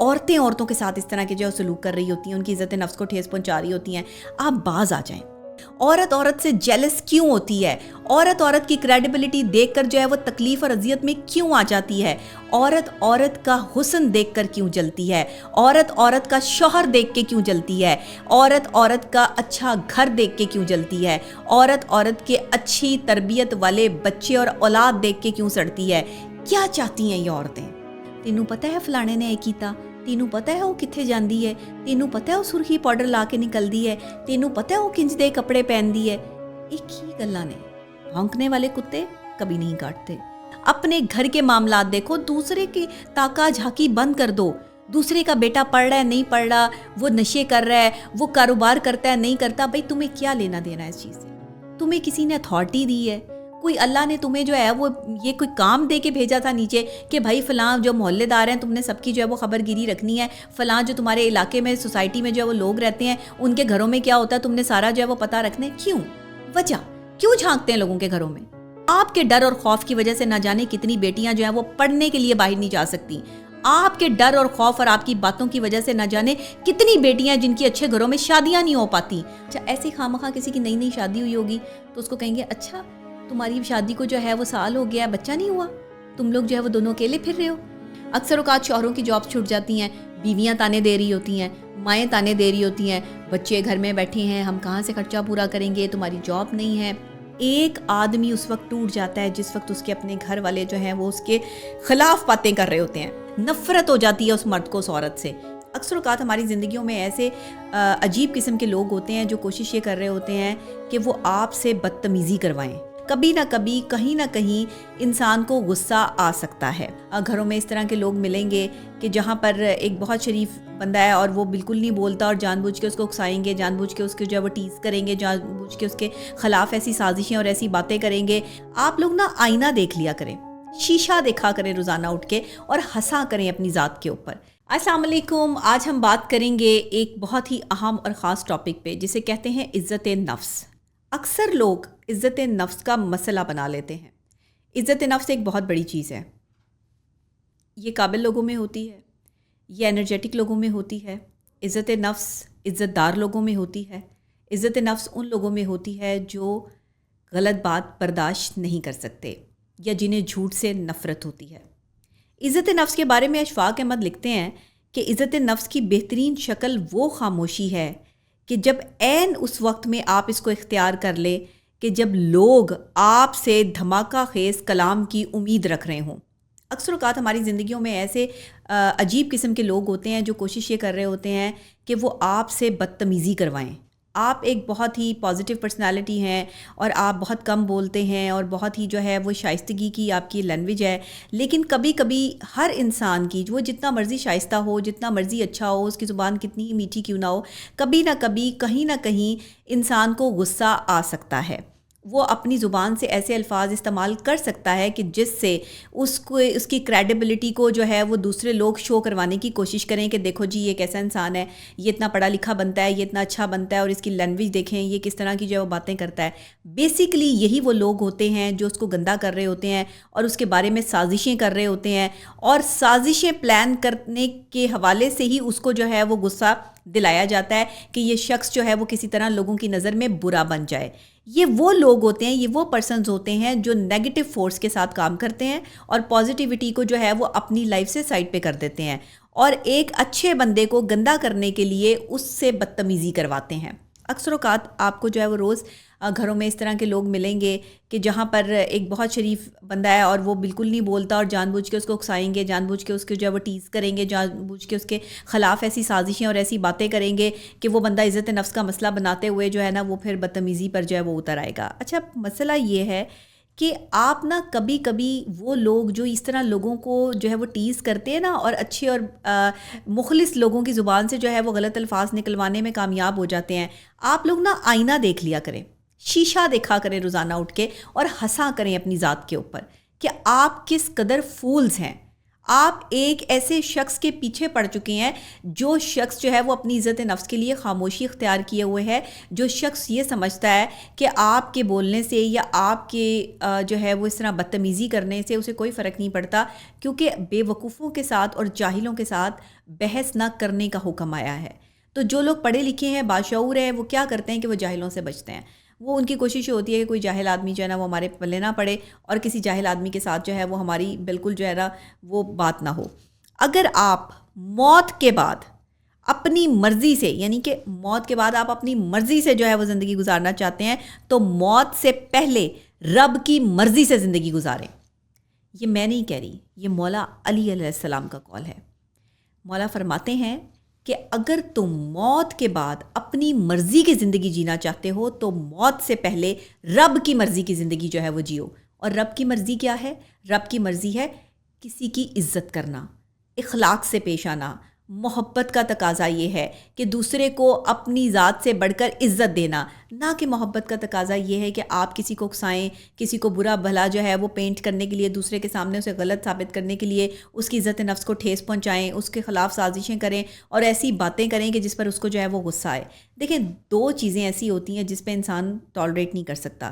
عورتیں عورتوں کے ساتھ اس طرح کے جو سلوک کر رہی ہوتی ہیں، ان کی عزت نفس کو ٹھیس پہنچا رہی ہوتی ہیں، آپ باز آ جائیں۔ عورت عورت سے جیلس کیوں ہوتی ہے؟ عورت عورت کی کریڈیبلٹی دیکھ کر جو ہے وہ تکلیف اور اذیت میں کیوں آ جاتی ہے؟ عورت عورت کا حسن دیکھ کر کیوں جلتی ہے؟ عورت عورت کا شوہر دیکھ کے کیوں جلتی ہے؟ عورت عورت کا اچھا گھر دیکھ کے کیوں جلتی ہے؟ عورت عورت کے اچھی تربیت والے بچے اور اولاد دیکھ کے کیوں سڑتی ہے؟ کیا چاہتی ہیں یہ عورتیں؟ تینوں پتہ ہے فلانے نے یہ کیتا، تینوں پتہ ہے وہ کتھے جاندی ہے، تینوں پتہ ہے وہ سرخی پاؤڈر لا کے نکل دی ہے، تینوں پتہ ہے وہ کنج دے کپڑے پہن دی ہے۔ ایک ہی گلاں نے، بھونکنے والے کتے کبھی نہیں کاٹتے۔ اپنے گھر کے معاملات دیکھو، دوسرے کی تاکہ جھانکی بند کر دو۔ دوسرے کا بیٹا پڑھ رہا ہے نہیں پڑھ رہا، وہ نشے کر رہا ہے، وہ کاروبار کرتا ہے نہیں کرتا، بھائی تمہیں کیا لینا دینا ہے اس چیز سے؟ تمہیں کسی نے اتھارٹی دی ہے؟ کوئی اللہ نے تمہیں جو ہے وہ یہ کوئی کام دے کے بھیجا تھا نیچے کہ بھائی فلاں جو محلے دار ہیں تم نے سب کی جو ہے وہ خبر گیری رکھنی ہے، فلاں جو تمہارے علاقے میں سوسائٹی میں جو ہے وہ لوگ رہتے ہیں ان کے گھروں میں کیا ہوتا ہے تم نے سارا جو ہے وہ پتہ رکھنا ہے؟ کیوں؟ وجہ کیوں جھانکتے ہیں لوگوں کے گھروں میں؟ آپ کے ڈر اور خوف کی وجہ سے نہ جانے کتنی بیٹیاں جو ہیں وہ پڑھنے کے لیے باہر نہیں جا سکتی۔ آپ کے ڈر اور خوف اور آپ کی باتوں کی وجہ سے نہ جانے کتنی بیٹیاں جن کی اچھے گھروں میں شادیاں نہیں ہو پاتی۔ اچھا ایسی خواہ کسی کی نئی شادی ہوئی ہوگی تو اس کو کہیں گے اچھا تمہاری شادی کو جو ہے وہ سال ہو گیا، بچہ نہیں ہوا، تم لوگ جو ہے وہ دونوں اکیلے پھر رہے ہو۔ اکثر اوقات شوہروں کی جاب چھوٹ جاتی ہیں، بیویاں تانے دے رہی ہوتی ہیں، مائیں تانے دے رہی ہوتی ہیں، بچے گھر میں بیٹھے ہیں، ہم کہاں سے خرچہ پورا کریں گے، تمہاری جاب نہیں ہے۔ ایک آدمی اس وقت ٹوٹ جاتا ہے جس وقت اس کے اپنے گھر والے جو ہیں وہ اس کے خلاف باتیں کر رہے ہوتے ہیں، نفرت ہو جاتی ہے اس مرد کو اس عورت سے۔ اکثر اوقات ہماری زندگیوں میں ایسے عجیب قسم کے لوگ ہوتے ہیں جو کوشش یہ کر رہے ہوتے ہیں کہ وہ آپ سے بدتمیزی کروائیں۔ کبھی نہ کبھی کہیں نہ کہیں انسان کو غصہ آ سکتا ہے۔ گھروں میں اس طرح کے لوگ ملیں گے کہ جہاں پر ایک بہت شریف بندہ ہے اور وہ بالکل نہیں بولتا اور جان بوجھ کے اس کو اکسائیں گے، جان بوجھ کے اس کے جو ہے وہ ٹیز کریں گے، جان بوجھ کے اس کے خلاف ایسی سازشیں اور ایسی باتیں کریں گے۔ آپ لوگ نا آئینہ دیکھ لیا کریں، شیشہ دیکھا کریں روزانہ اٹھ کے اور ہنسا کریں اپنی ذات کے اوپر۔ السلام علیکم، آج ہم بات کریں گے ایک بہت ہی اہم اور خاص ٹاپک پہ جسے کہتے ہیں عزت نفس۔ اکثر لوگ عزت نفس کا مسئلہ بنا لیتے ہیں۔ عزت نفس ایک بہت بڑی چیز ہے، یہ قابل لوگوں میں ہوتی ہے، یہ انرجیٹک لوگوں میں ہوتی ہے۔ عزت نفس عزت دار لوگوں میں ہوتی ہے۔ عزت نفس ان لوگوں میں ہوتی ہے جو غلط بات برداشت نہیں کر سکتے یا جنہیں جھوٹ سے نفرت ہوتی ہے۔ عزت نفس کے بارے میں اشفاق احمد لکھتے ہیں کہ عزت نفس کی بہترین شکل وہ خاموشی ہے کہ جب عین اس وقت میں آپ اس کو اختیار کر لیں کہ جب لوگ آپ سے دھماکہ خیز کلام کی امید رکھ رہے ہوں۔ اکثر اوقات ہماری زندگیوں میں ایسے عجیب قسم کے لوگ ہوتے ہیں جو کوشش یہ کر رہے ہوتے ہیں کہ وہ آپ سے بدتمیزی کروائیں۔ آپ ایک بہت ہی پازیٹیو پرسنالٹی ہیں اور آپ بہت کم بولتے ہیں اور بہت ہی جو ہے وہ شائستگی کی آپ کی لینگویج ہے، لیکن کبھی کبھی ہر انسان کی وہ جتنا مرضی شائستہ ہو، جتنا مرضی اچھا ہو، اس کی زبان کتنی ہی میٹھی کیوں نہ ہو، کبھی نہ کبھی کہیں نہ کہیں انسان کو غصہ آ سکتا ہے۔ وہ اپنی زبان سے ایسے الفاظ استعمال کر سکتا ہے کہ جس سے اس کی کریڈیبلٹی کو جو ہے وہ دوسرے لوگ شو کروانے کی کوشش کریں کہ دیکھو جی یہ کیسا انسان ہے، یہ اتنا پڑھا لکھا بنتا ہے، یہ اتنا اچھا بنتا ہے، اور اس کی لینگویج دیکھیں یہ کس طرح کی جو ہے وہ باتیں کرتا ہے۔ بیسیکلی یہی وہ لوگ ہوتے ہیں جو اس کو گندا کر رہے ہوتے ہیں اور اس کے بارے میں سازشیں کر رہے ہوتے ہیں، اور سازشیں پلان کرنے کے حوالے سے ہی اس کو جو ہے وہ غصہ دلایا جاتا ہے کہ یہ شخص جو ہے وہ کسی طرح لوگوں کی نظر میں برا بن جائے۔ یہ وہ لوگ ہوتے ہیں، یہ وہ پرسنز ہوتے ہیں جو نیگیٹو فورس کے ساتھ کام کرتے ہیں اور پازیٹیوٹی کو جو ہے وہ اپنی لائف سے سائڈ پہ کر دیتے ہیں اور ایک اچھے بندے کو گندا کرنے کے لیے اس سے بدتمیزی کرواتے ہیں۔ اکثر اوقات آپ کو جو ہے وہ روز گھروں میں اس طرح کے لوگ ملیں گے کہ جہاں پر ایک بہت شریف بندہ ہے اور وہ بالکل نہیں بولتا اور جان بوجھ کے اس کو اکسائیں گے، جان بوجھ کے اس کو جو ہے وہ ٹیز کریں گے، جان بوجھ کے اس کے خلاف ایسی سازشیں اور ایسی باتیں کریں گے کہ وہ بندہ عزت نفس کا مسئلہ بناتے ہوئے جو ہے نا وہ پھر بدتمیزی پر جو ہے وہ اتر آئے گا۔ اچھا مسئلہ یہ ہے کہ آپ نا کبھی کبھی وہ لوگ جو اس طرح لوگوں کو جو ہے وہ ٹیز کرتے ہیں نا اور اچھے اور مخلص لوگوں کی زبان سے جو ہے وہ غلط الفاظ نکلوانے میں کامیاب ہو جاتے ہیں، آپ لوگ نا آئینہ دیکھ لیا کریں، شیشہ دیکھا کریں روزانہ اٹھ کے اور ہنسا کریں اپنی ذات کے اوپر کہ آپ کس قدر فولز ہیں۔ آپ ایک ایسے شخص کے پیچھے پڑ چکے ہیں جو شخص جو ہے وہ اپنی عزت نفس کے لیے خاموشی اختیار کیے ہوئے ہے، جو شخص یہ سمجھتا ہے کہ آپ کے بولنے سے یا آپ کے جو ہے وہ اس طرح بدتمیزی کرنے سے اسے کوئی فرق نہیں پڑتا، کیونکہ بے وقوفوں کے ساتھ اور جاہلوں کے ساتھ بحث نہ کرنے کا حکم آیا ہے۔ تو جو لوگ پڑھے لکھے ہیں، باشعور ہیں، وہ کیا کرتے ہیں کہ وہ جاہلوں سے بچتے ہیں۔ وہ ان کی کوشش ہوتی ہے کہ کوئی جاہل آدمی جو ہے نا وہ ہمارے پلے نہ پڑے اور کسی جاہل آدمی کے ساتھ جو ہے وہ ہماری بالکل جو ہے نا وہ بات نہ ہو۔ اگر آپ موت کے بعد اپنی مرضی سے، یعنی کہ موت کے بعد آپ اپنی مرضی سے جو ہے وہ زندگی گزارنا چاہتے ہیں، تو موت سے پہلے رب کی مرضی سے زندگی گزاریں۔ یہ میں نہیں کہہ رہی، یہ مولا علی علیہ السلام کا قول ہے۔ مولا فرماتے ہیں کہ اگر تم موت کے بعد اپنی مرضی کی زندگی جینا چاہتے ہو تو موت سے پہلے رب کی مرضی کی زندگی جو ہے وہ جیو۔ اور رب کی مرضی کیا ہے؟ رب کی مرضی ہے کسی کی عزت کرنا، اخلاق سے پیش آنا۔ محبت کا تقاضا یہ ہے کہ دوسرے کو اپنی ذات سے بڑھ کر عزت دینا، نہ کہ محبت کا تقاضا یہ ہے کہ آپ کسی کو اکسائیں، کسی کو برا بھلا جو ہے وہ پینٹ کرنے کے لیے، دوسرے کے سامنے اسے غلط ثابت کرنے کے لیے اس کی عزت نفس کو ٹھیس پہنچائیں، اس کے خلاف سازشیں کریں اور ایسی باتیں کریں کہ جس پر اس کو جو ہے وہ غصہ آئے۔ دیکھیں، دو چیزیں ایسی ہوتی ہیں جس پہ انسان ٹالریٹ نہیں کر سکتا۔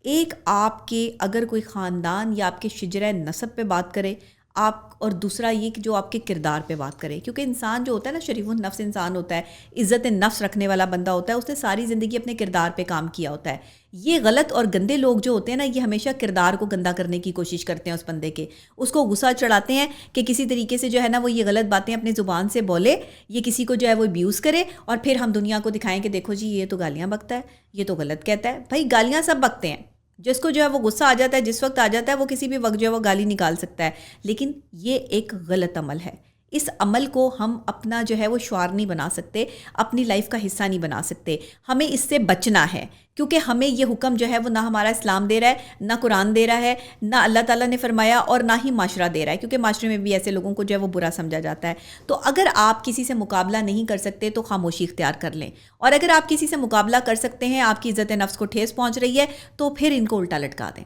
ایک آپ کے اگر کوئی خاندان یا آپ کے شجرہ نسب پہ بات کرے آپ، اور دوسرا یہ کہ جو آپ کے کردار پہ بات کرے، کیونکہ انسان جو ہوتا ہے نا، شریف النفس انسان ہوتا ہے، عزت نفس رکھنے والا بندہ ہوتا ہے، اس نے ساری زندگی اپنے کردار پہ کام کیا ہوتا ہے۔ یہ غلط اور گندے لوگ جو ہوتے ہیں نا، یہ ہمیشہ کردار کو گندا کرنے کی کوشش کرتے ہیں اس بندے کے، اس کو غصہ چڑھاتے ہیں کہ کسی طریقے سے جو ہے نا وہ یہ غلط باتیں اپنی زبان سے بولے، یہ کسی کو جو ہے وہ ابیوز کرے، اور پھر ہم دنیا کو دکھائیں کہ دیکھو جی یہ تو گالیاں بکتا ہے، یہ تو غلط کہتا ہے۔ بھائی گالیاں سب بکتے ہیں، جس کو جو ہے وہ غصہ آ جاتا ہے، جس وقت آ جاتا ہے، وہ کسی بھی وقت جو ہے وہ گالی نکال سکتا ہے، لیکن یہ ایک غلط عمل ہے۔ اس عمل کو ہم اپنا جو ہے وہ شعار نہیں بنا سکتے، اپنی لائف کا حصہ نہیں بنا سکتے۔ ہمیں اس سے بچنا ہے، کیونکہ ہمیں یہ حکم جو ہے وہ نہ ہمارا اسلام دے رہا ہے، نہ قرآن دے رہا ہے، نہ اللہ تعالیٰ نے فرمایا، اور نہ ہی معاشرہ دے رہا ہے، کیونکہ معاشرے میں بھی ایسے لوگوں کو جو ہے وہ برا سمجھا جاتا ہے۔ تو اگر آپ کسی سے مقابلہ نہیں کر سکتے تو خاموشی اختیار کر لیں، اور اگر آپ کسی سے مقابلہ کر سکتے ہیں، آپ کی عزت نفس کو ٹھیس پہنچ رہی ہے، تو پھر ان کو الٹا لٹکا دیں،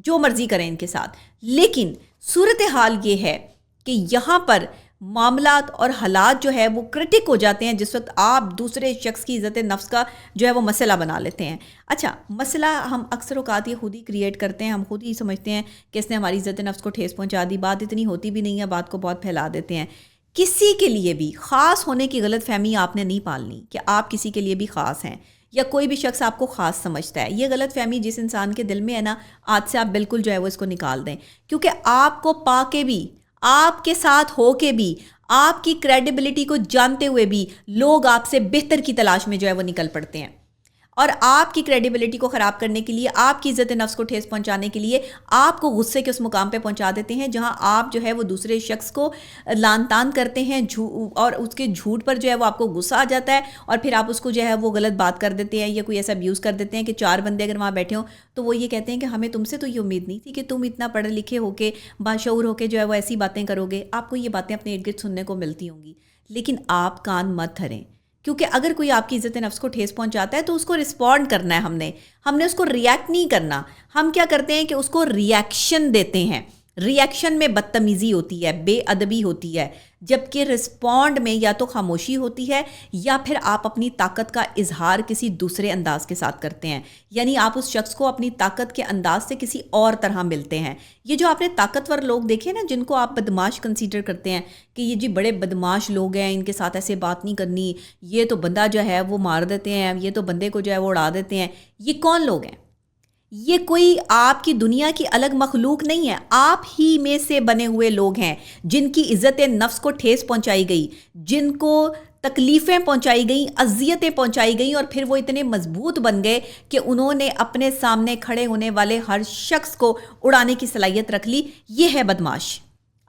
جو مرضی کریں ان کے ساتھ۔ لیکن صورتحال یہ ہے کہ یہاں پر معاملات اور حالات جو ہے وہ کرٹک ہو جاتے ہیں جس وقت آپ دوسرے شخص کی عزت نفس کا جو ہے وہ مسئلہ بنا لیتے ہیں۔ اچھا، مسئلہ ہم اکثر اوقات یہ خود ہی کریٹ کرتے ہیں، ہم خود ہی سمجھتے ہیں کہ اس نے ہماری عزت نفس کو ٹھیس پہنچا دی، بات اتنی ہوتی بھی نہیں ہے، بات کو بہت پھیلا دیتے ہیں۔ کسی کے لیے بھی خاص ہونے کی غلط فہمی آپ نے نہیں پالنی کہ آپ کسی کے لیے بھی خاص ہیں، یا کوئی بھی شخص آپ کو خاص سمجھتا ہے۔ یہ غلط فہمی جس انسان کے دل میں ہے نا، آج سے آپ بالکل جو ہے وہ اس کو نکال دیں، کیونکہ آپ کو پا کے بھی، آپ کے ساتھ ہو کے بھی، آپ کی کریڈیبلٹی کو جانتے ہوئے بھی لوگ آپ سے بہتر کی تلاش میں جو ہے وہ نکل پڑتے ہیں، اور آپ کی کریڈیبلٹی کو خراب کرنے کے لیے، آپ کی عزت نفس کو ٹھیس پہنچانے کے لیے آپ کو غصے کے اس مقام پہ پہنچا دیتے ہیں جہاں آپ جو ہے وہ دوسرے شخص کو لان تان کرتے ہیں، اور اس کے جھوٹ پر جو ہے وہ آپ کو غصہ آ جاتا ہے، اور پھر آپ اس کو جو ہے وہ غلط بات کر دیتے ہیں، یا کوئی ایسا ابیوز کر دیتے ہیں کہ 4 بندے اگر وہاں بیٹھے ہوں تو وہ یہ کہتے ہیں کہ ہمیں تم سے تو یہ امید نہیں تھی کہ تم اتنا پڑھے لکھے ہو کے، باشعور ہو کے جو ہے وہ ایسی باتیں کرو گے۔ آپ کو یہ باتیں اپنے ارد گرد سننے کو ملتی ہوں گی، لیکن آپ کان مت دھریں، کیونکہ اگر کوئی آپ کی عزت نفس کو ٹھیس پہنچاتا ہے تو اس کو رسپونڈ کرنا ہے، ہم نے اس کو ریئیکٹ نہیں کرنا۔ ہم کیا کرتے ہیں کہ اس کو ریئیکشن دیتے ہیں، ریئیکشن میں بدتمیزی ہوتی ہے، بے ادبی ہوتی ہے، جبکہ رسپونڈ میں یا تو خاموشی ہوتی ہے، یا پھر آپ اپنی طاقت کا اظہار کسی دوسرے انداز کے ساتھ کرتے ہیں، یعنی آپ اس شخص کو اپنی طاقت کے انداز سے کسی اور طرح ملتے ہیں۔ یہ جو آپ نے طاقتور لوگ دیکھے نا، جن کو آپ بدماش کنسیڈر کرتے ہیں کہ یہ جی بڑے بدماش لوگ ہیں، ان کے ساتھ ایسے بات نہیں کرنی، یہ تو بندہ جو ہے وہ مار دیتے ہیں، یہ تو بندے کو جو ہے وہ اڑا دیتے ہیں، یہ کون لوگ ہیں؟ یہ کوئی آپ کی دنیا کی الگ مخلوق نہیں ہے، آپ ہی میں سے بنے ہوئے لوگ ہیں جن کی عزت نفس کو ٹھیس پہنچائی گئی، جن کو تکلیفیں پہنچائی گئیں، اذیتیں پہنچائی گئیں، اور پھر وہ اتنے مضبوط بن گئے کہ انہوں نے اپنے سامنے کھڑے ہونے والے ہر شخص کو اڑانے کی صلاحیت رکھ لی۔ یہ ہے بدماش۔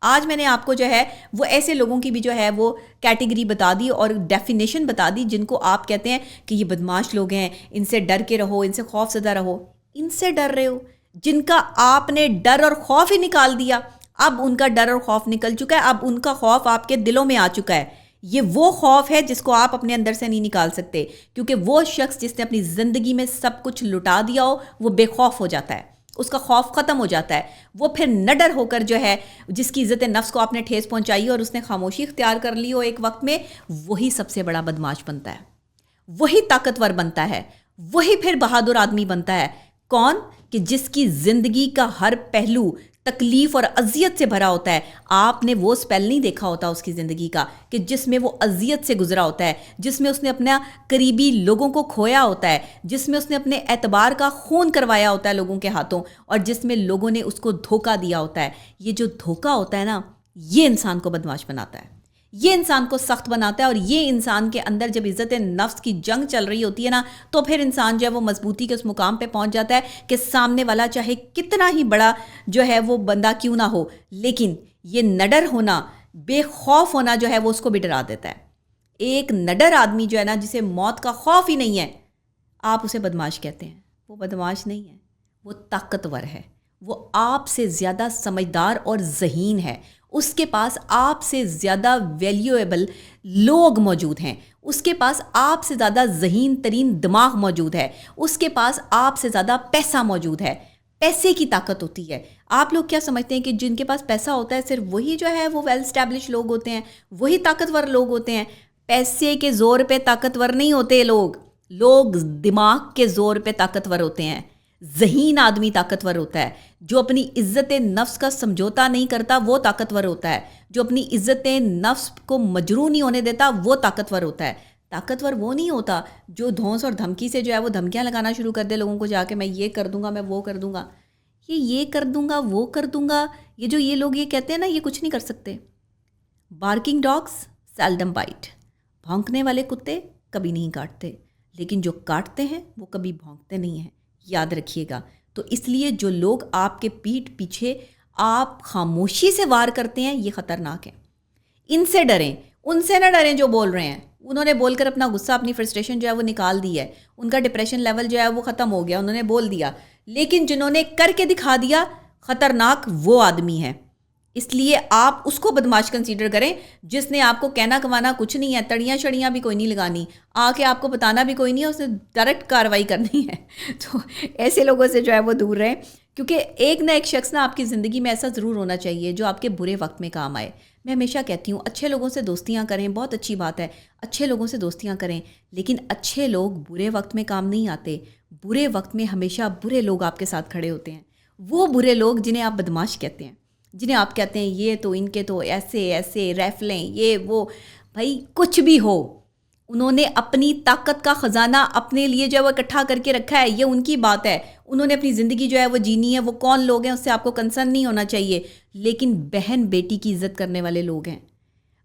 آج میں نے آپ کو جو ہے وہ ایسے لوگوں کی بھی جو ہے وہ کیٹیگری بتا دی اور ڈیفینیشن بتا دی جن کو آپ کہتے ہیں کہ یہ بدماش لوگ ہیں، ان سے ڈر کے رہو، ان سے خوف زدہ رہو۔ ان سے ڈر رہے ہو جن کا آپ نے ڈر اور خوف ہی نکال دیا، اب ان کا ڈر اور خوف نکل چکا ہے، اب ان کا خوف آپ کے دلوں میں آ چکا ہے۔ یہ وہ خوف ہے جس کو آپ اپنے اندر سے نہیں نکال سکتے، کیونکہ وہ شخص جس نے اپنی زندگی میں سب کچھ لٹا دیا ہو وہ بے خوف ہو جاتا ہے، اس کا خوف ختم ہو جاتا ہے. وہ پھر نڈر ہو کر جو ہے جس کی عزت نفس کو آپ نے ٹھیس پہنچائی اور اس نے خاموشی اختیار کر لی ہو ایک وقت میں, وہی سب سے بڑا بدماش بنتا ہے, وہی طاقتور بنتا ہے, وہی پھر بہادر آدمی بنتا ہے. کون؟ کہ جس کی زندگی کا ہر پہلو تکلیف اور اذیت سے بھرا ہوتا ہے. آپ نے وہ سپیل نہیں دیکھا ہوتا اس کی زندگی کا کہ جس میں وہ اذیت سے گزرا ہوتا ہے, جس میں اس نے اپنا قریبی لوگوں کو کھویا ہوتا ہے, جس میں اس نے اپنے اعتبار کا خون کروایا ہوتا ہے لوگوں کے ہاتھوں, اور جس میں لوگوں نے اس کو دھوکہ دیا ہوتا ہے. یہ جو دھوکہ ہوتا ہے نا, یہ انسان کو بدماش بناتا ہے, یہ انسان کو سخت بناتا ہے. اور یہ انسان کے اندر جب عزت نفس کی جنگ چل رہی ہوتی ہے نا, تو پھر انسان جو ہے وہ مضبوطی کے اس مقام پہ پہنچ جاتا ہے کہ سامنے والا چاہے کتنا ہی بڑا جو ہے وہ بندہ کیوں نہ ہو, لیکن یہ نڈر ہونا, بے خوف ہونا جو ہے وہ اس کو بھی ڈرا دیتا ہے. ایک نڈر آدمی جو ہے نا, جسے موت کا خوف ہی نہیں ہے, آپ اسے بدماش کہتے ہیں. وہ بدماش نہیں ہے, وہ طاقتور ہے. وہ آپ سے زیادہ سمجھدار اور ذہین ہے. اس کے پاس آپ سے زیادہ ویلیویبل لوگ موجود ہیں. اس کے پاس آپ سے زیادہ ذہین ترین دماغ موجود ہے. اس کے پاس آپ سے زیادہ پیسہ موجود ہے. پیسے کی طاقت ہوتی ہے. آپ لوگ کیا سمجھتے ہیں کہ جن کے پاس پیسہ ہوتا ہے صرف وہی جو ہے وہ ویل اسٹیبلش لوگ ہوتے ہیں, وہی طاقتور لوگ ہوتے ہیں؟ پیسے کے زور پہ طاقتور نہیں ہوتے لوگ دماغ کے زور پہ طاقتور ہوتے ہیں. ذہین آدمی طاقتور ہوتا ہے. جو اپنی عزت نفس کا سمجھوتا نہیں کرتا وہ طاقتور ہوتا ہے. جو اپنی عزت نفس کو مجروح نہیں ہونے دیتا وہ طاقتور ہوتا ہے. طاقتور وہ نہیں ہوتا جو دھونس اور دھمکی سے جو ہے وہ دھمکیاں لگانا شروع کر دے لوگوں کو جا کے, میں یہ کر دوں گا, میں وہ کر دوں گا, یہ کر دوں گا, وہ کر دوں گا. یہ لوگ یہ کہتے ہیں نا, یہ کچھ نہیں کر سکتے. Barking dogs seldom bite. بھونکنے والے کتے کبھی نہیں کاٹتے, لیکن جو کاٹتے ہیں وہ کبھی بھونکتے نہیں ہیں. یاد رکھیے گا. تو اس لیے جو لوگ آپ کے پیٹھ پیچھے آپ خاموشی سے وار کرتے ہیں, یہ خطرناک ہے. ان سے ڈریں, ان سے نہ ڈریں جو بول رہے ہیں. انہوں نے بول کر اپنا غصہ, اپنی فرسٹریشن جو ہے وہ نکال دی ہے. ان کا ڈپریشن لیول جو ہے وہ ختم ہو گیا, انہوں نے بول دیا. لیکن جنہوں نے کر کے دکھا دیا, خطرناک وہ آدمی ہے. اس لیے آپ اس کو بدماش کنسیڈر کریں جس نے آپ کو کہنا کمانا کچھ نہیں ہے, تڑیاں شڑیاں بھی کوئی نہیں لگانی, آ کے آپ کو بتانا بھی کوئی نہیں ہے, اس نے ڈائریکٹ کارروائی کرنی ہے. تو ایسے لوگوں سے جو ہے وہ دور رہیں, کیونکہ ایک نہ ایک شخص نا آپ کی زندگی میں ایسا ضرور ہونا چاہیے جو آپ کے برے وقت میں کام آئے. میں ہمیشہ کہتی ہوں اچھے لوگوں سے دوستیاں کریں, بہت اچھی بات ہے, اچھے لوگوں سے دوستیاں کریں, لیکن اچھے لوگ برے وقت میں کام نہیں آتے. برے وقت میں ہمیشہ برے لوگ آپ کے ساتھ کھڑے ہوتے ہیں. وہ برے لوگ جنہیں آپ بدماش کہتے ہیں, جنہیں آپ کہتے ہیں یہ تو ان کے تو ایسے ریفلیں, یہ وہ. بھائی کچھ بھی ہو, انہوں نے اپنی طاقت کا خزانہ اپنے لیے جو ہے وہ اکٹھا کر کے رکھا ہے, یہ ان کی بات ہے. انہوں نے اپنی زندگی جو ہے وہ جینی ہے. وہ کون لوگ ہیں اس سے آپ کو کنسرن نہیں ہونا چاہیے, لیکن بہن بیٹی کی عزت کرنے والے لوگ ہیں,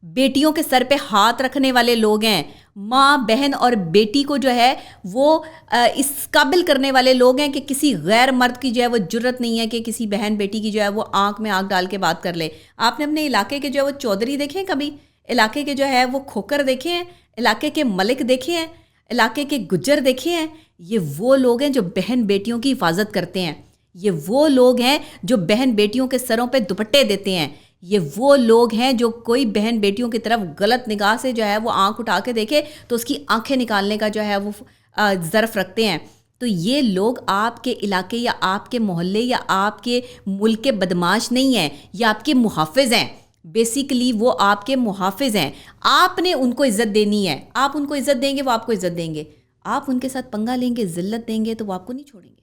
بیٹیوں کے سر پہ ہاتھ رکھنے والے لوگ ہیں, ماں بہن اور بیٹی کو جو ہے وہ اس قابل کرنے والے لوگ ہیں کہ کسی غیر مرد کی جو ہے وہ جرت نہیں ہے کہ کسی بہن بیٹی کی جو ہے وہ آنکھ میں آنکھ ڈال کے بات کر لے. آپ نے اپنے علاقے کے جو ہے وہ چودھری دیکھے ہیں کبھی؟ علاقے کے جو ہے وہ کھوکر دیکھے ہیں؟ علاقے کے ملک دیکھے ہیں؟ علاقے کے گجر دیکھے ہیں؟ یہ وہ لوگ ہیں جو بہن بیٹیوں کی حفاظت کرتے ہیں. یہ وہ لوگ ہیں جو بہن بیٹیوں کے سروں پہ دوپٹے دیتے ہیں. یہ وہ لوگ ہیں جو کوئی بہن بیٹیوں کی طرف غلط نگاہ سے جو ہے وہ آنکھ اٹھا کے دیکھے تو اس کی آنکھیں نکالنے کا جو ہے وہ ظرف رکھتے ہیں. تو یہ لوگ آپ کے علاقے یا آپ کے محلے یا آپ کے ملک کے بدماش نہیں ہیں, یہ آپ کے محافظ ہیں. بیسیکلی وہ آپ کے محافظ ہیں. آپ نے ان کو عزت دینی ہے. آپ ان کو عزت دیں گے, وہ آپ کو عزت دیں گے. آپ ان کے ساتھ پنگا لیں گے, ذلت دیں گے, تو وہ آپ کو نہیں چھوڑیں گے,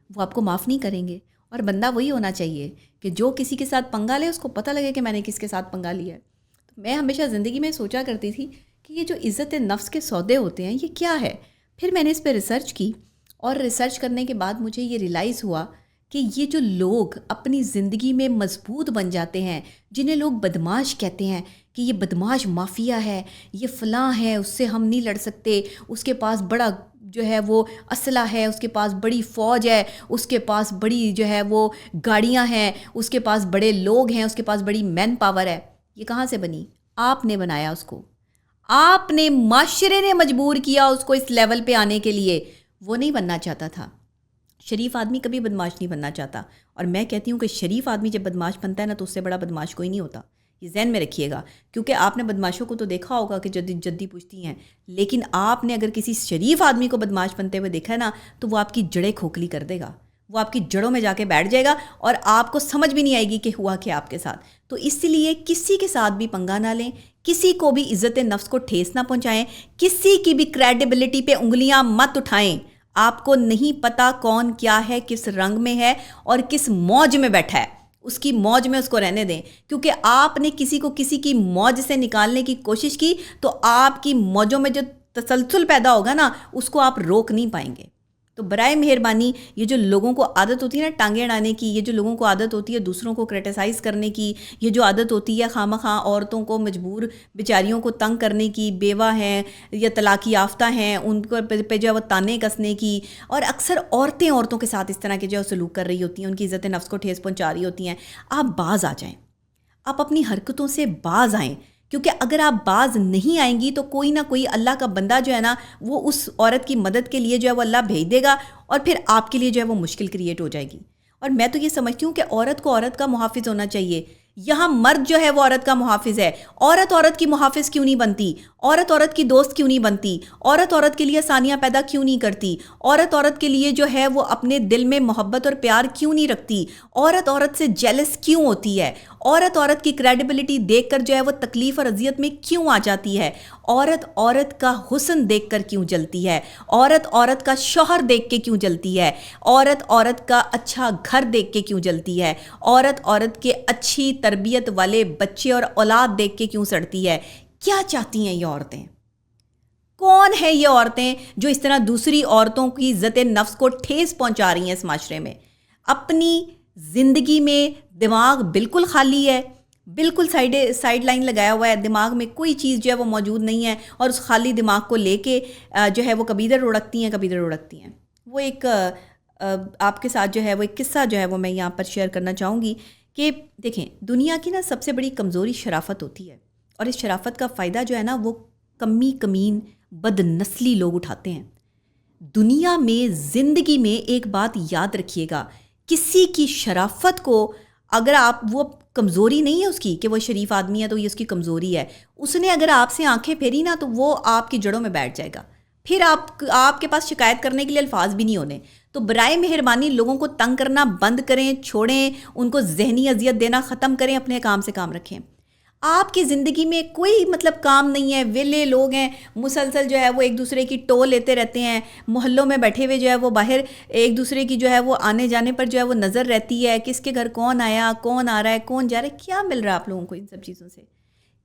وہ آپ کو معاف نہیں کریں گے. اور بندہ وہی ہونا چاہیے کہ جو کسی کے ساتھ پنگا لے اس کو پتہ لگے کہ میں نے کس کے ساتھ پنگا لیا ہے. تو میں ہمیشہ زندگی میں سوچا کرتی تھی کہ یہ جو عزت نفس کے سودے ہوتے ہیں یہ کیا ہے. پھر میں نے اس پہ ریسرچ کی, اور ریسرچ کرنے کے بعد مجھے یہ ریلائز ہوا کہ یہ جو لوگ اپنی زندگی میں مضبوط بن جاتے ہیں, جنہیں لوگ بدماش کہتے ہیں کہ یہ بدماش مافیا ہے, یہ فلاں ہے, اس سے ہم نہیں لڑ سکتے, اس کے پاس بڑا جو ہے وہ اسلحہ ہے, اس کے پاس بڑی فوج ہے, اس کے پاس بڑی جو ہے وہ گاڑیاں ہیں, اس کے پاس بڑے لوگ ہیں, اس کے پاس بڑی مین پاور ہے. یہ کہاں سے بنی؟ آپ نے بنایا اس کو. آپ نے, معاشرے نے مجبور کیا اس کو اس لیول پہ آنے کے لیے. وہ نہیں بننا چاہتا تھا. شریف آدمی کبھی بدماش نہیں بننا چاہتا. اور میں کہتی ہوں کہ شریف آدمی جب بدماش بنتا ہے نا تو اس سے بڑا بدماش کوئی نہیں ہوتا. یہ ذہن میں رکھیے گا, کیونکہ آپ نے بدماشوں کو تو دیکھا ہوگا کہ جدی پوچھتی ہیں, لیکن آپ نے اگر کسی شریف آدمی کو بدماش بنتے ہوئے دیکھا ہے نا تو وہ آپ کی جڑیں کھوکھلی کر دے گا, وہ آپ کی جڑوں میں جا کے بیٹھ جائے گا اور آپ کو سمجھ بھی نہیں آئے گی کہ ہوا کیا آپ کے ساتھ. تو اس لیے کسی کے ساتھ بھی پنگا نہ لیں, کسی کو بھی عزت نفس کو ٹھیس نہ پہنچائیں, کسی کی بھی کریڈیبلٹی پہ انگلیاں مت اٹھائیں. آپ کو نہیں پتا کون کیا ہے, کس رنگ میں ہے اور کس موج میں بیٹھا ہے. اس کی موج میں اس کو رہنے دیں, کیونکہ آپ نے کسی کو کسی کی موج سے نکالنے کی کوشش کی تو آپ کی موجوں میں جو تسلسل پیدا ہوگا نا, اس کو آپ روک نہیں پائیں گے. تو برائے مہربانی یہ جو لوگوں کو عادت ہوتی ہے نا ٹانگیں اڑانے کی, یہ جو لوگوں کو عادت ہوتی ہے دوسروں کو کرٹیسائز کرنے کی, یہ جو عادت ہوتی ہے خواہ مخواہ عورتوں کو مجبور بیچاریوں کو تنگ کرنے کی, بیوہ ہیں یا طلاق یافتہ ہیں ان کو پہ جو ہے وہ تانے کسنے کی, اور اکثر عورتوں کے ساتھ اس طرح کے جو سلوک کر رہی ہوتی ہیں, ان کی عزت نفس کو ٹھیس پہنچا رہی ہوتی ہیں. آپ باز آ جائیں, آپ اپنی حرکتوں سے باز آئیں, کیونکہ اگر آپ باز نہیں آئیں گی تو کوئی نہ کوئی اللہ کا بندہ جو ہے نا وہ اس عورت کی مدد کے لیے جو ہے وہ اللہ بھیج دے گا, اور پھر آپ کے لیے جو ہے وہ مشکل کریٹ ہو جائے گی. اور میں تو یہ سمجھتی ہوں کہ عورت کو عورت کا محافظ ہونا چاہیے. یہاں مرد جو ہے وہ عورت کا محافظ ہے. عورت کی محافظ کیوں نہیں بنتی؟ عورت کی دوست کیوں نہیں بنتی؟ عورت کے لیے آسانیاں پیدا کیوں نہیں کرتی؟ عورت کے لیے جو ہے وہ اپنے دل میں محبت اور پیار کیوں نہیں رکھتی؟ عورت سے جیلس کیوں ہوتی ہے؟ عورت کی کریڈیبلٹی دیکھ کر جو ہے وہ تکلیف اور اذیت میں کیوں آ جاتی ہے؟ عورت کا حسن دیکھ کر کیوں جلتی ہے؟ عورت کا شوہر دیکھ کے کیوں جلتی ہے؟ عورت کا اچھا گھر دیکھ کے کیوں جلتی ہے؟ عورت کے اچھی تربیت والے بچے اور اولاد دیکھ کے کیوں سڑتی ہے؟ کیا چاہتی ہیں یہ عورتیں؟ کون ہے یہ عورتیں جو اس طرح دوسری عورتوں کی عزت نفس کو ٹھیس پہنچا رہی ہیں اس معاشرے میں؟ اپنی زندگی میں دماغ بالکل خالی ہے, بالکل سائڈ لائن لگایا ہوا ہے, دماغ میں کوئی چیز جو ہے وہ موجود نہیں ہے, اور اس خالی دماغ کو لے کے جو ہے وہ کبھی ادھر اڑکتی ہیں. وہ ایک آپ کے ساتھ جو ہے وہ ایک قصہ جو ہے وہ میں یہاں پر شیئر کرنا چاہوں گی کہ دیکھیں دنیا کی نا سب سے بڑی کمزوری شرافت ہوتی ہے, اور اس شرافت کا فائدہ جو ہے نا وہ کمین بد نسلی لوگ اٹھاتے ہیں. دنیا میں زندگی میں ایک بات یاد رکھیے گا, کسی کی شرافت کو اگر آپ, وہ کمزوری نہیں ہے اس کی کہ وہ شریف آدمی ہے تو یہ اس کی کمزوری ہے, اس نے اگر آپ سے آنکھیں پھیری نا تو وہ آپ کی جڑوں میں بیٹھ جائے گا, پھر آپ کے پاس شکایت کرنے کے لیے الفاظ بھی نہیں ہونے. تو برائے مہربانی لوگوں کو تنگ کرنا بند کریں, چھوڑیں, ان کو ذہنی اذیت دینا ختم کریں, اپنے کام سے کام رکھیں. آپ کی زندگی میں کوئی کام نہیں ہے, ویلے لوگ ہیں, مسلسل جو ہے وہ ایک دوسرے کی ٹو لیتے رہتے ہیں, محلوں میں بیٹھے ہوئے جو ہے وہ باہر ایک دوسرے کی جو ہے وہ آنے جانے پر جو ہے وہ نظر رہتی ہے, کس کے گھر کون آیا, کون آ رہا ہے, کون جا رہا ہے. کیا مل رہا ہے آپ لوگوں کو ان سب چیزوں سے؟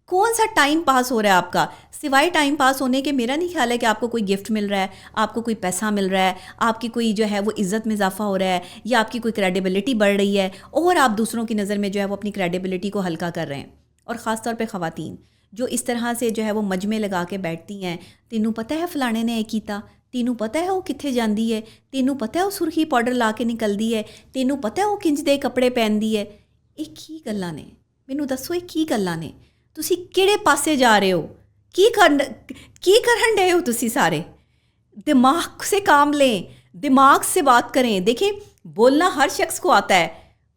کون سا ٹائم پاس ہو رہا ہے آپ کا؟ سوائے ٹائم پاس ہونے کے میرا نہیں خیال ہے کہ آپ کو کوئی گفٹ مل رہا ہے, آپ کو کوئی پیسہ مل رہا ہے, آپ کی کوئی جو ہے وہ عزت میں اضافہ ہو رہا ہے, یا آپ کی کوئی کریڈیبلٹی بڑھ رہی ہے, اور آپ دوسروں کی نظر میں جو ہے وہ اپنی کریڈیبلٹی کو ہلکا کر رہے ہیں. اور خاص طور پہ خواتین جو اس طرح سے جو ہے وہ مجمع لگا کے بیٹھتی ہیں, تینوں پتہ ہے فلانے نے یہ کیتا, تینوں پتہ ہے وہ کتنے جاندی ہے, تینوں پتہ ہے وہ سرخی پاؤڈر لا کے نکل دی ہے, تینوں پتہ ہے وہ کنج دے کپڑے پہن دی ہے. یہ کی گلاں نے؟ مینوں دسو یہ کی گلاں نے؟ تسی کیڑے پاسے جا رہے ہو؟ کی کرن ڈے ہو تسی سارے؟ دماغ سے کام لیں, دماغ سے بات کریں. دیکھیں بولنا ہر شخص کو آتا ہے,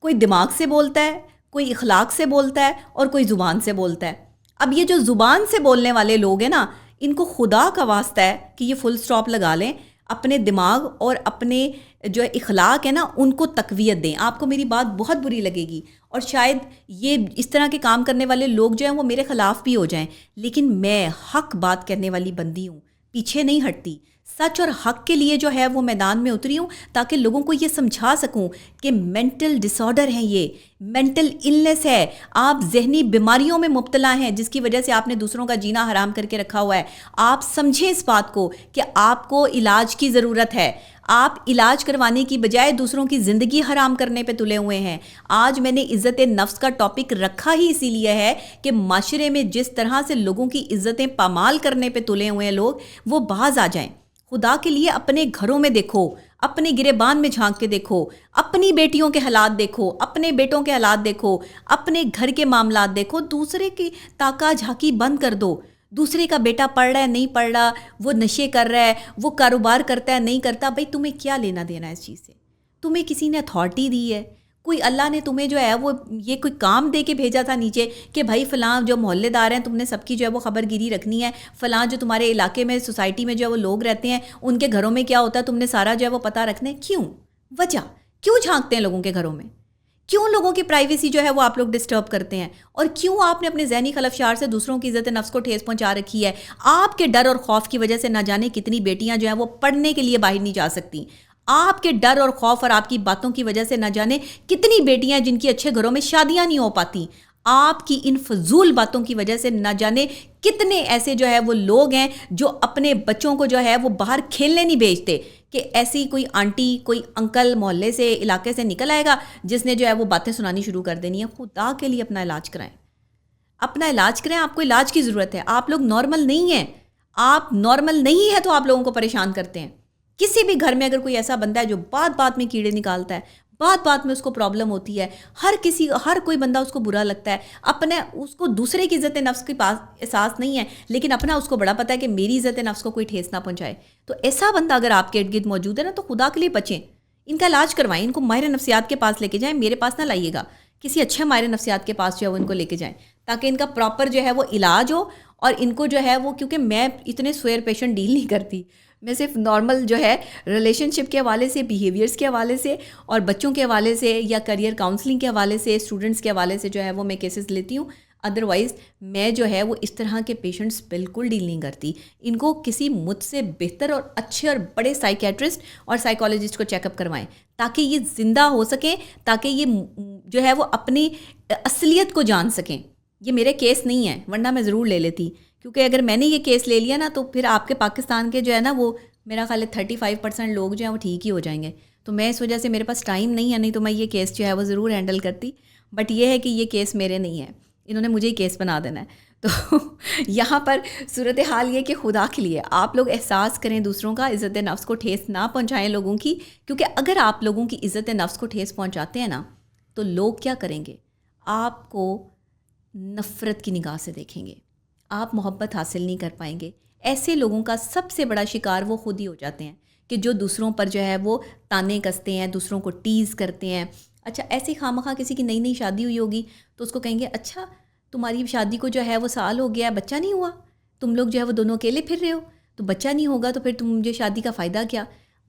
کوئی دماغ سے بولتا ہے, کوئی اخلاق سے بولتا ہے, اور کوئی زبان سے بولتا ہے. اب یہ جو زبان سے بولنے والے لوگ ہیں نا, ان کو خدا کا واسطہ ہے کہ یہ فل سٹاپ لگا لیں, اپنے دماغ اور اپنے جو اخلاق ہے نا ان کو تقویت دیں. آپ کو میری بات بہت بری لگے گی, اور شاید یہ اس طرح کے کام کرنے والے لوگ جو ہیں وہ میرے خلاف بھی ہو جائیں, لیکن میں حق بات کرنے والی بندی ہوں, پیچھے نہیں ہٹتی. سچ اور حق کے لیے جو ہے وہ میدان میں اتری ہوں, تاکہ لوگوں کو یہ سمجھا سکوں کہ مینٹل ڈس آرڈر ہے, یہ مینٹل النس ہے, آپ ذہنی بیماریوں میں مبتلا ہیں جس کی وجہ سے آپ نے دوسروں کا جینا حرام کر کے رکھا ہوا ہے. آپ سمجھیں اس بات کو کہ آپ کو علاج کی ضرورت ہے. آپ علاج کروانے کی بجائے دوسروں کی زندگی حرام کرنے پہ تلے ہوئے ہیں. آج میں نے عزت نفس کا ٹاپک رکھا ہی اسی لیے ہے کہ معاشرے میں جس طرح سے لوگوں کی عزتیں پامال کرنے پہ تلے ہوئے ہیں لوگ, وہ باز آ جائیں. خدا کے لیے اپنے گھروں میں دیکھو, اپنے گریبان میں جھانک کے دیکھو, اپنی بیٹیوں کے حالات دیکھو, اپنے بیٹوں کے حالات دیکھو, اپنے گھر کے معاملات دیکھو. دوسرے کی تاکہ جھانکی بند کر دو. دوسرے کا بیٹا پڑھ رہا ہے نہیں پڑھ رہا, وہ نشے کر رہا ہے, وہ کاروبار کرتا ہے نہیں کرتا, بھائی تمہیں کیا لینا دینا ہے اس چیز سے؟ تمہیں کسی نے اتھارٹی دی ہے؟ کوئی اللہ نے تمہیں جو ہے وہ یہ کوئی کام دے کے بھیجا تھا نیچے کہ بھائی فلاں جو محلے دار ہیں تم نے سب کی جو ہے وہ خبر گیری رکھنی ہے, فلاں جو تمہارے علاقے میں سوسائٹی میں جو ہے وہ لوگ رہتے ہیں ان کے گھروں میں کیا ہوتا ہے تم نے سارا جو ہے وہ پتہ رکھنا ہے؟ کیوں؟ وجہ کیوں جھانکتے ہیں لوگوں کے گھروں میں؟ کیوں لوگوں کی پرائیویسی جو ہے وہ آپ لوگ ڈسٹرب کرتے ہیں؟ اور کیوں آپ نے اپنے ذہنی خلفشار سے دوسروں کی عزت نفس کو ٹھیس پہنچا رکھی ہے؟ آپ کے ڈر اور خوف کی وجہ سے نہ جانے کتنی بیٹیاں جو ہیں وہ پڑھنے کے لیے باہر نہیں جا سکتی. آپ کے ڈر اور خوف اور آپ کی باتوں کی وجہ سے نہ جانے کتنی بیٹیاں جن کی اچھے گھروں میں شادیاں نہیں ہو پاتی. آپ کی ان فضول باتوں کی وجہ سے نہ جانے کتنے ایسے جو ہے وہ لوگ ہیں جو اپنے بچوں کو جو ہے وہ باہر کھیلنے نہیں بھیجتے کہ ایسی کوئی آنٹی کوئی انکل محلے سے علاقے سے نکل آئے گا جس نے جو ہے وہ باتیں سنانی شروع کر دینی ہے. خدا کے لیے اپنا علاج کرائیں, اپنا علاج کریں. آپ کو علاج کی ضرورت ہے. آپ لوگ نارمل نہیں ہیں. آپ نارمل نہیں ہے تو آپ لوگوں کو پریشان کرتے ہیں. کسی بھی گھر میں اگر کوئی ایسا بندہ ہے جو بات بات میں کیڑے نکالتا ہے, بات بات میں اس کو پرابلم ہوتی ہے, ہر کوئی بندہ اس کو برا لگتا ہے, اپنے اس کو دوسرے کی عزت نفس کے پاس احساس نہیں ہے, لیکن اپنا اس کو بڑا پتہ ہے کہ میری عزت نفس کو کوئی ٹھیس نہ پہنچائے. تو ایسا بندہ اگر آپ کے ارد گرد موجود ہے نا, تو خدا کے لیے بچیں, ان کا علاج کروائیں, ان کو ماہر نفسیات کے پاس لے کے جائیں. میرے پاس نہ لائیے گا, کسی اچھے ماہر نفسیات کے پاس جو ہے وہ ان کو لے کے جائیں, تاکہ ان کا پراپر جو ہے وہ علاج ہو. اور ان کو جو ہے وہ, کیونکہ میں اتنے سویر پیشنٹ ڈیل نہیں کرتی, میں صرف نارمل جو ہے ریلیشن شپ کے حوالے سے, بیہیویئرس کے حوالے سے, اور بچوں کے حوالے سے, یا کریئر کاؤنسلنگ کے حوالے سے, اسٹوڈنٹس کے حوالے سے جو ہے وہ میں کیسز لیتی ہوں. ادروائز میں جو ہے وہ اس طرح کے پیشنٹس بالکل ڈیل نہیں کرتی. ان کو کسی مجھ سے بہتر اور اچھے اور بڑے سائیکیٹرسٹ اور سائیکالوجسٹ کو چیک اپ کروائیں, تاکہ یہ زندہ ہو سکیں, تاکہ یہ جو ہے وہ اپنی اصلیت کو جان سکیں. یہ میرے کیس نہیں ہے, ورنہ میں ضرور لے لیتی, کیونکہ اگر میں نے یہ کیس لے لیا نا تو پھر آپ کے پاکستان کے جو ہے نا وہ میرا خیال ہے 35% لوگ جو ہیں وہ ٹھیک ہی ہو جائیں گے. تو میں اس وجہ سے میرے پاس ٹائم نہیں ہے, نہیں تو میں یہ کیس جو ہے وہ ضرور ہینڈل کرتی. بٹ یہ ہے کہ یہ کیس میرے نہیں ہے, انہوں نے مجھے ہی کیس بنا دینا ہے. تو یہاں پر صورتحال یہ کہ خدا کے لیے آپ لوگ احساس کریں دوسروں کا, عزت نفس کو ٹھیس نہ پہنچائیں لوگوں کی, کیونکہ اگر آپ لوگوں کی عزت نفس کو ٹھیس پہنچاتے ہیں نا تو لوگ کیا کریں گے؟ آپ کو نفرت کی نگاہ سے دیکھیں گے, آپ محبت حاصل نہیں کر پائیں گے. ایسے لوگوں کا سب سے بڑا شکار وہ خود ہی ہو جاتے ہیں کہ جو دوسروں پر جو ہے وہ تانے کستے ہیں, دوسروں کو ٹیز کرتے ہیں. اچھا ایسے خواہ کسی کی نئی نئی شادی ہوئی ہوگی تو اس کو کہیں گے اچھا تمہاری شادی کو جو ہے وہ سال ہو گیا, بچہ نہیں ہوا, تم لوگ جو ہے وہ دونوں اکیلے پھر رہے ہو, تو بچہ نہیں ہوگا تو پھر تم مجھے شادی کا فائدہ کیا؟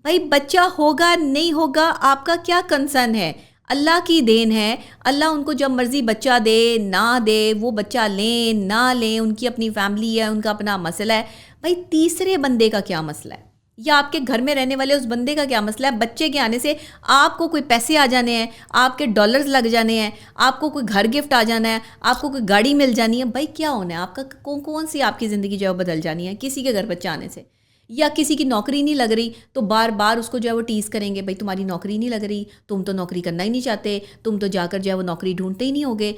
بھائی بچہ ہوگا نہیں ہوگا آپ کا کیا کنسرن ہے؟ اللہ کی دین ہے, اللہ ان کو جب مرضی بچہ دے نہ دے, وہ بچہ لیں نہ لیں, ان کی اپنی فیملی ہے, ان کا اپنا مسئلہ ہے. بھائی تیسرے بندے کا کیا مسئلہ ہے, یا آپ کے گھر میں رہنے والے اس بندے کا کیا مسئلہ ہے؟ بچے کے آنے سے آپ کو کوئی پیسے آ جانے ہیں, آپ کے ڈالرز لگ جانے ہیں, آپ کو کوئی گھر گفٹ آ جانا ہے, آپ کو کوئی گاڑی مل جانی ہے. بھائی کیا ہونا ہے آپ کا؟ کون سی آپ کی زندگی جو ہے بدل جانی ہے کسی کے گھر بچہ آنے سے؟ یا کسی کی نوکری نہیں لگ رہی تو بار بار اس کو جو ہے وہ ٹیز کریں گے, بھائی تمہاری نوکری نہیں لگ رہی, تم تو نوکری کرنا ہی نہیں چاہتے, تم تو جا کر جو ہے وہ نوکری ڈھونڈتے ہی نہیں ہوگے.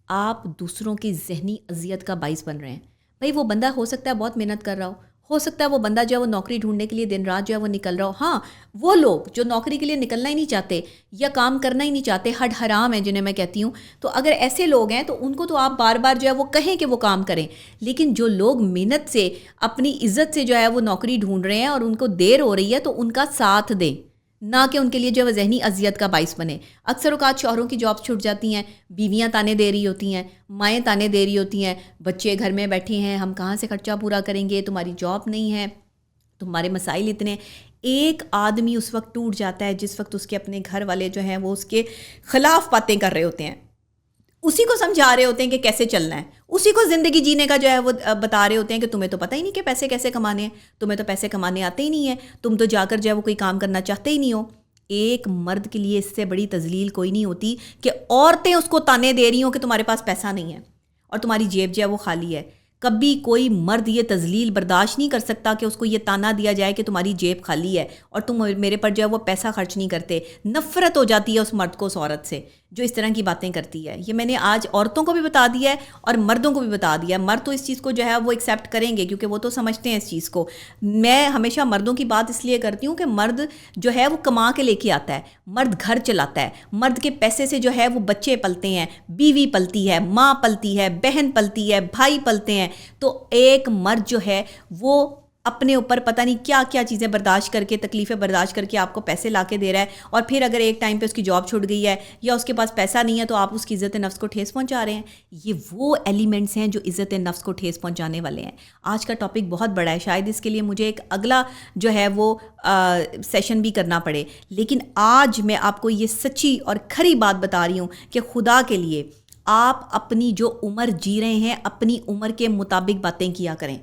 آپ دوسروں کی ذہنی اذیت کا باعث بن رہے ہیں. بھائی وہ بندہ ہو سکتا ہے بہت محنت کر رہا ہو سکتا ہے وہ بندہ جو ہے وہ نوکری ڈھونڈنے کے لیے دن رات جو ہے وہ نکل رہا ہو. ہاں وہ لوگ جو نوکری کے لیے نکلنا ہی نہیں چاہتے یا کام کرنا ہی نہیں چاہتے, ہڈ حرام ہیں جنہیں میں کہتی ہوں, تو اگر ایسے لوگ ہیں تو ان کو تو آپ بار بار جو ہے وہ کہیں کہ وہ کام کریں. لیکن جو لوگ محنت سے اپنی عزت سے جو ہے وہ نوکری ڈھونڈ رہے ہیں اور ان کو دیر ہو رہی ہے تو ان کا ساتھ دیں, نہ کہ ان کے لیے جو ہے وہ ذہنی اذیت کا باعث بنے. اکثر اوقات شوہروں کی جابس چھوٹ جاتی ہیں, بیویاں تانے دے رہی ہوتی ہیں, مائیں تانے دے رہی ہوتی ہیں, بچے گھر میں بیٹھے ہیں, ہم کہاں سے خرچہ پورا کریں گے, تمہاری جاب نہیں ہے, تمہارے مسائل اتنے. ایک آدمی اس وقت ٹوٹ جاتا ہے جس وقت اس کے اپنے گھر والے جو ہیں وہ اس کے خلاف باتیں کر رہے ہوتے ہیں, اسی کو سمجھا رہے ہوتے ہیں کہ کیسے چلنا ہے, اسی کو زندگی جینے کا جو ہے وہ بتا رہے ہوتے ہیں کہ تمہیں تو پتہ ہی نہیں کہ پیسے کیسے کمانے ہیں, تمہیں تو پیسے کمانے آتے ہی نہیں ہیں, تم تو جا کر جو ہے وہ کوئی کام کرنا چاہتے ہی نہیں ہو. ایک مرد کے لیے اس سے بڑی تذلیل کوئی نہیں ہوتی کہ عورتیں اس کو تانے دے رہی ہوں کہ تمہارے پاس پیسہ نہیں ہے اور تمہاری جیب جو ہے وہ خالی ہے. کبھی کوئی مرد یہ تذلیل برداشت نہیں کر سکتا کہ اس کو یہ تانا دیا جائے کہ تمہاری جیب خالی ہے اور تم میرے پر جو ہے وہ پیسہ خرچ نہیں کرتے. نفرت ہو جاتی ہے اس مرد کو اس عورت سے جو اس طرح کی باتیں کرتی ہے. یہ میں نے آج عورتوں کو بھی بتا دیا ہے اور مردوں کو بھی بتا دیا ہے. مرد تو اس چیز کو جو ہے وہ ایکسیپٹ کریں گے کیونکہ وہ تو سمجھتے ہیں اس چیز کو. میں ہمیشہ مردوں کی بات اس لیے کرتی ہوں کہ مرد جو ہے وہ کما کے لے کے آتا ہے, مرد گھر چلاتا ہے, مرد کے پیسے سے جو ہے وہ بچے پلتے ہیں, بیوی پلتی ہے, ماں پلتی ہے, بہن پلتی ہے, بھائی پلتے ہیں. تو ایک مرد جو ہے وہ اپنے اوپر پتہ نہیں کیا کیا چیزیں برداشت کر کے، تکلیفیں برداشت کر کے آپ کو پیسے لا کے دے رہا ہے، اور پھر اگر ایک ٹائم پہ اس کی جاب چھوٹ گئی ہے یا اس کے پاس پیسہ نہیں ہے تو آپ اس کی عزت نفس کو ٹھیس پہنچا رہے ہیں. یہ وہ ایلیمنٹس ہیں جو عزت نفس کو ٹھیس پہنچانے والے ہیں. آج کا ٹاپک بہت بڑا ہے، شاید اس کے لیے مجھے ایک اگلا جو ہے وہ سیشن بھی کرنا پڑے، لیکن آج میں آپ کو یہ سچی اور کھری بات بتا رہی ہوں کہ خدا کے لیے آپ اپنی جو عمر جی رہے ہیں اپنی عمر کے مطابق باتیں کیا کریں.